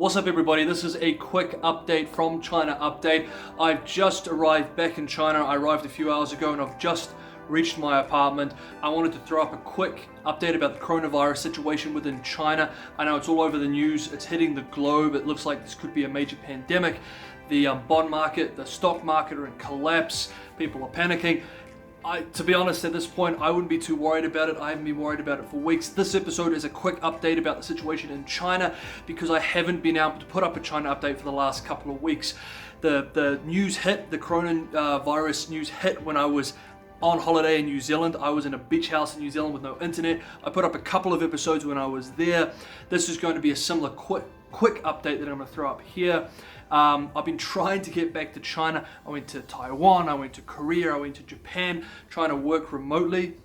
What's up everybody, this is a quick update from China Update. I've just arrived back in China. I arrived a few hours ago and I've just reached my apartment. I wanted to throw up a quick update about the coronavirus situation within China. I know it's all over the news, it's hitting the globe, it looks like this could be a major pandemic. The bond market, the stock market are in collapse, people are panicking. To be honest, at this point, I wouldn't be too worried about it. I haven't been worried about it for weeks. This episode is a quick update about the situation in China because I haven't been able to put up a China update for the last couple of weeks. The news hit, the coronavirus news hit when I was on holiday in New Zealand. I was in a beach house in New Zealand with no internet. I put up a couple of episodes when I was there. This is going to be a similar quick update that I'm going to throw up here. I've been trying to get back to China. I went to Taiwan, I went to Korea, I went to Japan, trying to work remotely.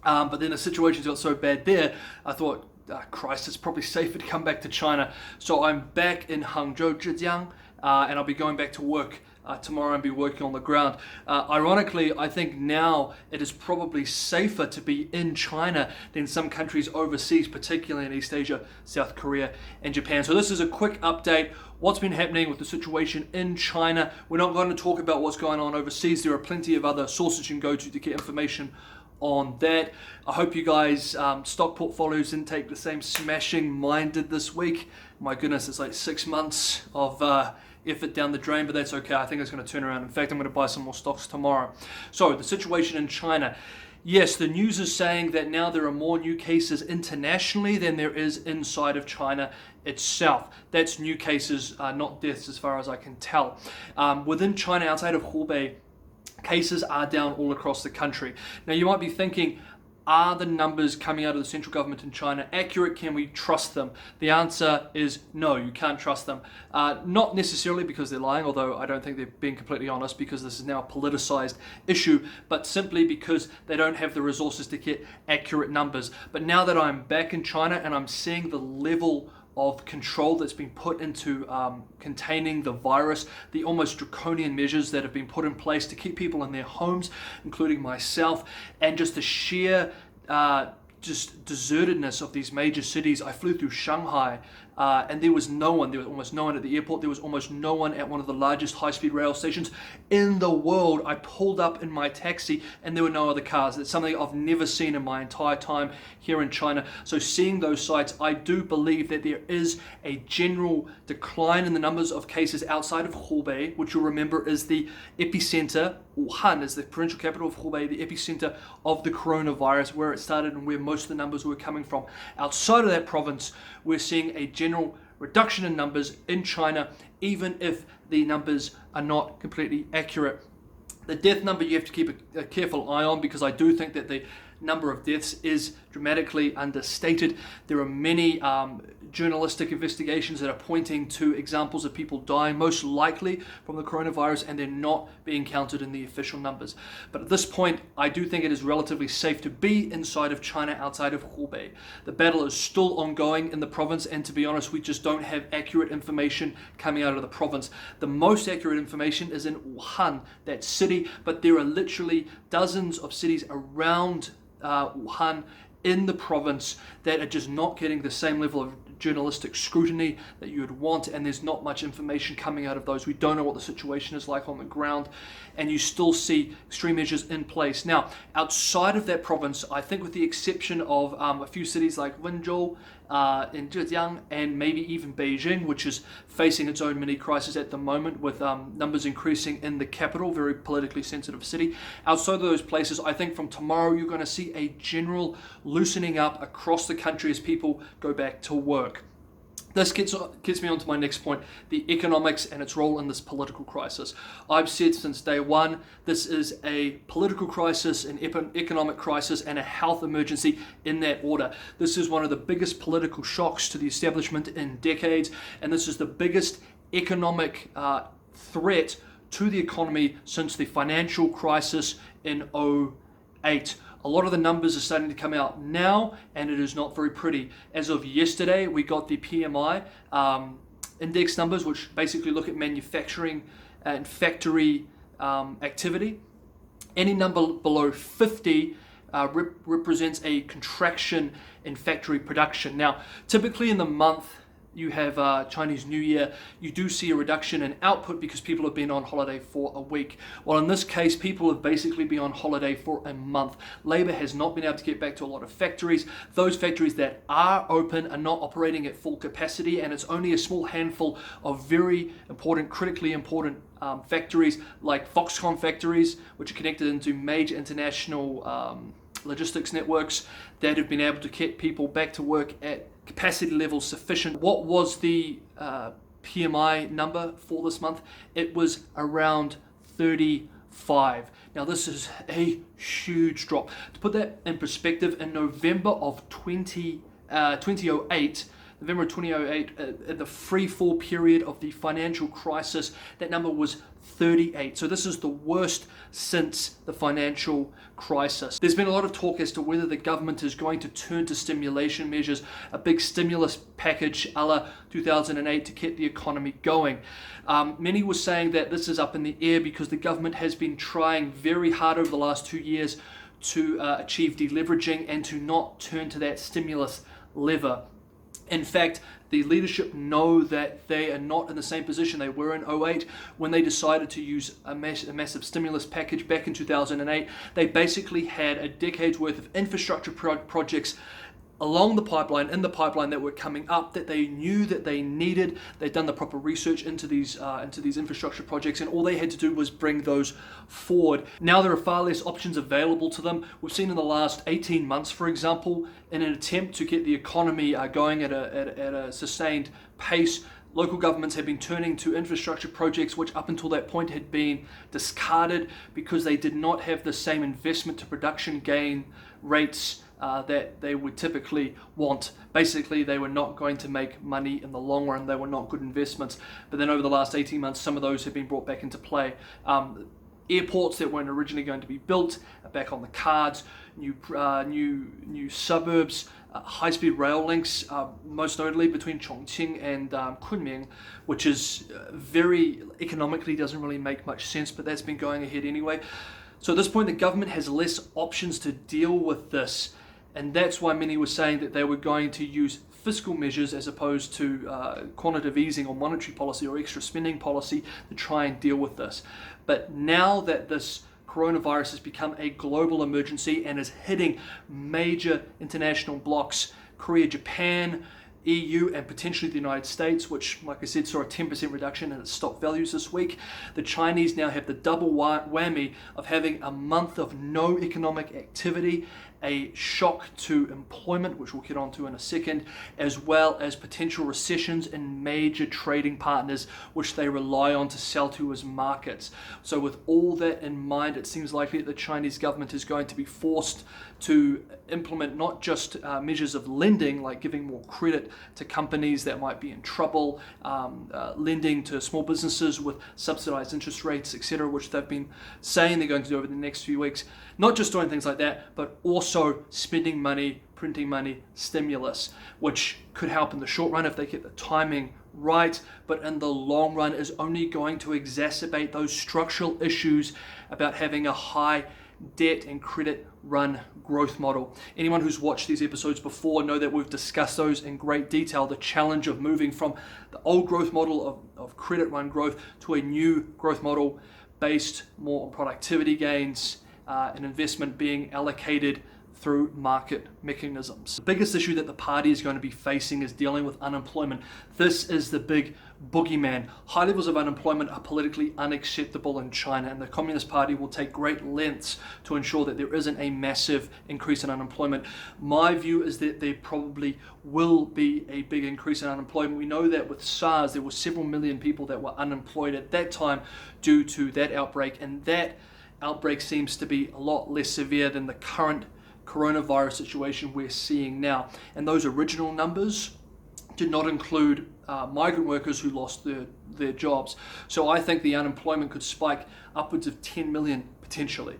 But then the situations got so bad there, I thought, Christ, it's probably safer to come back to China. So I'm back in Hangzhou, Zhejiang, and I'll be going back to work tomorrow and be working on the ground. Ironically, I think now it is probably safer to be in China than some countries overseas, particularly in East Asia, South Korea and Japan. So this is a quick update. What's been happening with the situation in China. We're not going to talk about what's going on overseas. There are plenty of other sources you can go to get information on that. I hope you guys stock portfolios didn't take the same smashing mine did this week. My goodness, it's like 6 months of effort down the drain, but that's okay. I think it's going to turn around. In fact, I'm going to buy some more stocks tomorrow. So the situation in China. Yes, the news is saying that now there are more new cases internationally than there is inside of China itself. That's new cases, not deaths as far as I can tell. Within China, outside of Hubei, cases are down all across the country. Now you might be thinking, are the numbers coming out of the central government in China accurate? Can we trust them? The answer is no, you can't trust them. Not necessarily because they're lying, although I don't think they're being completely honest because this is now a politicized issue, but simply because they don't have the resources to get accurate numbers. But now that I'm back in China and I'm seeing the level of control that's been put into containing the virus, the almost draconian measures that have been put in place to keep people in their homes, including myself, and just the sheer just desertedness of these major cities. I flew through Shanghai and there was almost no one at the airport. There was almost no one at one of the largest high-speed rail stations in the world. I pulled up in my taxi and there were no other cars. It's something I've never seen in my entire time here in China. So seeing those sites, I do believe that there is a general decline in the numbers of cases outside of Hubei, which you'll remember is the epicenter. Wuhan is the provincial capital of Hubei, the epicenter of the coronavirus, where it started and where most of the numbers were coming from. Outside of that province, we're seeing a general reduction in numbers in China, even if the numbers are not completely accurate. The death number you have to keep a careful eye on because I do think that the number of deaths is dramatically understated. There are many journalistic investigations that are pointing to examples of people dying, most likely from the coronavirus, and they're not being counted in the official numbers. But at this point, I do think it is relatively safe to be inside of China, outside of Hubei. The battle is still ongoing in the province, and to be honest, we just don't have accurate information coming out of the province. The most accurate information is in Wuhan, that city, but there are literally dozens of cities around Wuhan in the province that are just not getting the same level of journalistic scrutiny that you would want, and there's not much information coming out of those. We don't know what the situation is like on the ground, and you still see extreme measures in place. Now, outside of that province, I think with the exception of a few cities like Wenzhou in Zhejiang and maybe even Beijing, which is facing its own mini crisis at the moment with numbers increasing in the capital, very politically sensitive city. Outside of those places, I think from tomorrow you're going to see a general loosening up across the country as people go back to work. This gets me on to my next point, the economics and its role in this political crisis. I've said since day one, this is a political crisis, an economic crisis, and a health emergency in that order. This is one of the biggest political shocks to the establishment in decades, and this is the biggest economic threat to the economy since the financial crisis in 2008. A lot of the numbers are starting to come out now, and it is not very pretty. As of yesterday, we got the PMI index numbers, which basically look at manufacturing and factory activity. Any number below 50 represents a contraction in factory production. Now, typically in the month you have Chinese New Year, you do see a reduction in output because people have been on holiday for a week. Well, in this case, people have basically been on holiday for a month. Labor has not been able to get back to a lot of factories. Those factories that are open are not operating at full capacity, and it's only a small handful of very important, critically important factories like Foxconn factories, which are connected into major international logistics networks, that have been able to get people back to work at capacity levels sufficient. What was the PMI number for this month? It was around 35. Now this is a huge drop. To put that in perspective, in November of 2008, November 2008, at the free fall period of the financial crisis, that number was 38. So this is the worst since the financial crisis. There's been a lot of talk as to whether the government is going to turn to stimulation measures, a big stimulus package a la 2008 to get the economy going. Many were saying that this is up in the air because the government has been trying very hard over the last 2 years to achieve deleveraging and to not turn to that stimulus lever. In fact, the leadership know that they are not in the same position they were in 2008 when they decided to use a massive stimulus package back in 2008. They basically had a decade's worth of infrastructure projects along the pipeline, in the pipeline, that were coming up, that they knew that they needed. They'd done the proper research into these infrastructure projects, and all they had to do was bring those forward. Now there are far less options available to them. We've seen in the last 18 months, for example, in an attempt to get the economy going at a sustained pace, local governments have been turning to infrastructure projects which up until that point had been discarded because they did not have the same investment to production gain rates that they would typically want. Basically, they were not going to make money in the long run. They were not good investments. But then over the last 18 months, some of those have been brought back into play. Airports that weren't originally going to be built are back on the cards. New suburbs, high-speed rail links, most notably between Chongqing and Kunming, which is very economically doesn't really make much sense, but that's been going ahead anyway. So at this point, the government has less options to deal with this, and that's why many were saying that they were going to use fiscal measures as opposed to quantitative easing or monetary policy or extra spending policy to try and deal with this. But now that this coronavirus has become a global emergency and is hitting major international blocks, Korea, Japan, EU, and potentially the United States, which, like I said, saw a 10% reduction in its stock values this week. The Chinese now have the double whammy of having a month of no economic activity, a shock to employment, which we'll get onto in a second, as well as potential recessions in major trading partners, which they rely on to sell to as markets. So with all that in mind, it seems likely that the Chinese government is going to be forced to implement not just measures of lending, like giving more credit to companies that might be in trouble, lending to small businesses with subsidized interest rates, etc., which they've been saying they're going to do over the next few weeks. Not just doing things like that, but also spending money, printing money, stimulus, which could help in the short run if they get the timing right, but in the long run is only going to exacerbate those structural issues about having a high debt and credit run growth model. Anyone who's watched these episodes before know that we've discussed those in great detail, the challenge of moving from the old growth model of credit run growth to a new growth model based more on productivity gains and investment being allocated through market mechanisms. The biggest issue that the party is going to be facing is dealing with unemployment. This is the big boogeyman. High levels of unemployment are politically unacceptable in China, and the Communist Party will take great lengths to ensure that there isn't a massive increase in unemployment. My view is that there probably will be a big increase in unemployment. We know that with SARS, there were several million people that were unemployed at that time due to that outbreak, and that outbreak seems to be a lot less severe than the current coronavirus situation we're seeing now. And those original numbers did not include migrant workers who lost their jobs. So I think the unemployment could spike upwards of 10 million potentially.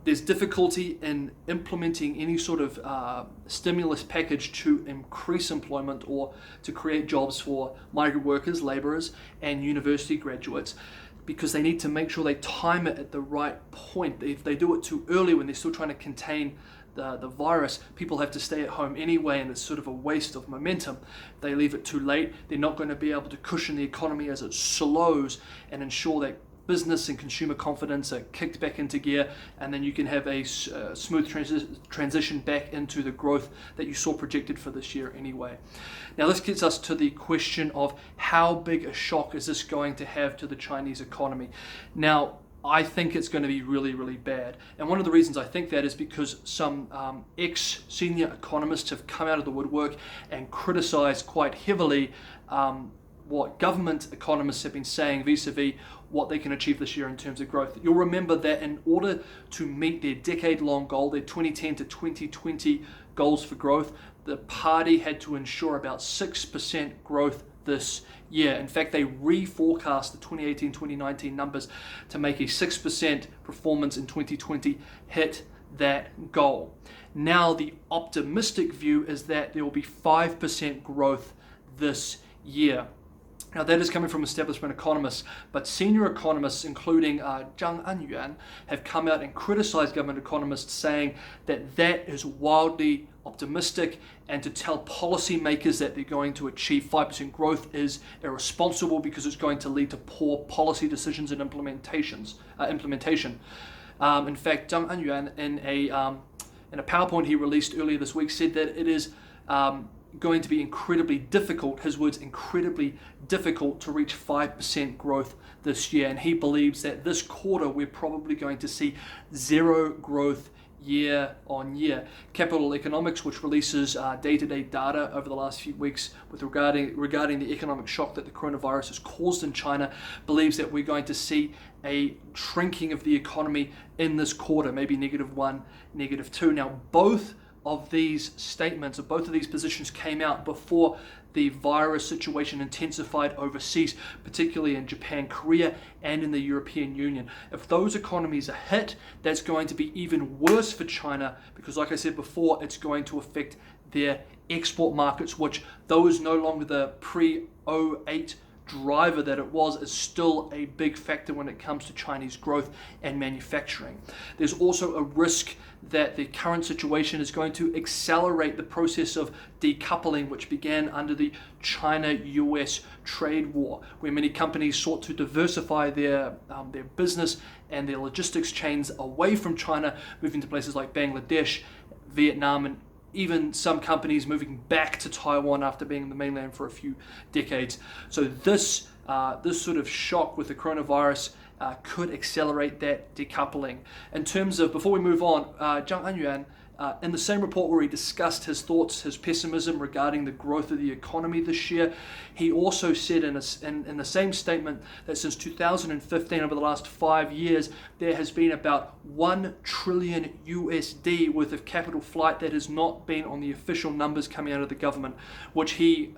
There's difficulty in implementing any sort of stimulus package to increase employment or to create jobs for migrant workers, laborers, and university graduates, because they need to make sure they time it at the right point. If they do it too early when they're still trying to contain the virus, people have to stay at home anyway, and it's sort of a waste of momentum. If they leave it too late, they're not going to be able to cushion the economy as it slows and ensure that business and consumer confidence are kicked back into gear, and then you can have a smooth transition back into the growth that you saw projected for this year anyway. Now this gets us to the question of how big a shock is this going to have to the Chinese economy. Now, I think it's going to be really, really bad. And one of the reasons I think that is because some ex-senior economists have come out of the woodwork and criticized quite heavily what government economists have been saying vis-a-vis what they can achieve this year in terms of growth. You'll remember that in order to meet their decade-long goal, their 2010 to 2020 goals for growth, the party had to ensure about 6% growth this year. In fact, they reforecast the 2018-2019 numbers to make a 6% performance in 2020 hit that goal. Now, the optimistic view is that there will be 5% growth this year. Now, that is coming from establishment economists, but senior economists, including Zhang Anyuan, have come out and criticized government economists, saying that that is wildly optimistic, and to tell policymakers that they're going to achieve 5% growth is irresponsible because it's going to lead to poor policy decisions and implementation. In fact, Zhang Anyuan, in a PowerPoint he released earlier this week, said that it is going to be incredibly difficult, his words, incredibly difficult to reach 5% growth this year. And he believes that this quarter we're probably going to see zero growth year on year. Capital Economics, which releases day-to-day data over the last few weeks regarding the economic shock that the coronavirus has caused in China, believes that we're going to see a shrinking of the economy in this quarter, maybe -1, -2. Now, both of these statements, or both of these positions, came out before the virus situation intensified overseas, particularly in Japan, Korea, and in the European Union. If those economies are hit, that's going to be even worse for China, because like I said before, it's going to affect their export markets, which, though is no longer the pre-08 driver that it was, is still a big factor when it comes to Chinese growth and manufacturing. There's also a risk that the current situation is going to accelerate the process of decoupling, which began under the China-US trade war, where many companies sought to diversify their business and their logistics chains away from China, moving to places like Bangladesh, Vietnam, and even some companies moving back to Taiwan after being in the mainland for a few decades. So this sort of shock with the coronavirus could accelerate that decoupling. In terms of, before we move on, Zhang Anyuan, in the same report where he discussed his thoughts, his pessimism regarding the growth of the economy this year, he also said in the same statement that since 2015, over the last 5 years, there has been about $1 trillion USD worth of capital flight that has not been on the official numbers coming out of the government, which he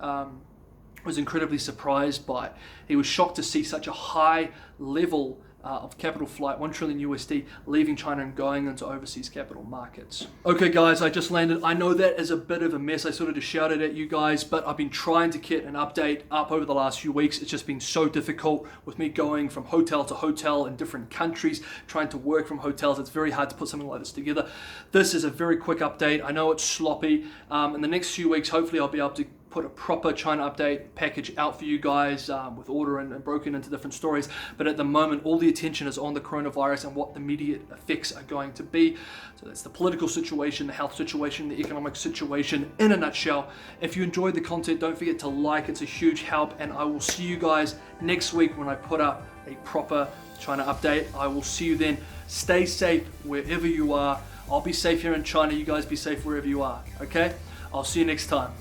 was incredibly surprised by. He was shocked to see such a high level of capital flight, $1 trillion USD, leaving China and going into overseas capital markets. Okay guys, I just landed. I know that is a bit of a mess. I sort of just shouted at you guys, but I've been trying to get an update up over the last few weeks. It's just been so difficult with me going from hotel to hotel in different countries, trying to work from hotels. It's very hard to put something like this together. This is a very quick update. I know it's sloppy. In the next few weeks, hopefully I'll be able to put a proper China update package out for you guys with order and broken into different stories. But at the moment, all the attention is on the coronavirus and what the immediate effects are going to be. So that's the political situation, the health situation, the economic situation in a nutshell. If you enjoyed the content, don't forget to like. It's a huge help, and I will see you guys next week when I put up a proper China update. I will see you then. Stay safe wherever you are. I'll be safe here in China. You guys be safe wherever you are. Okay? I'll see you next time.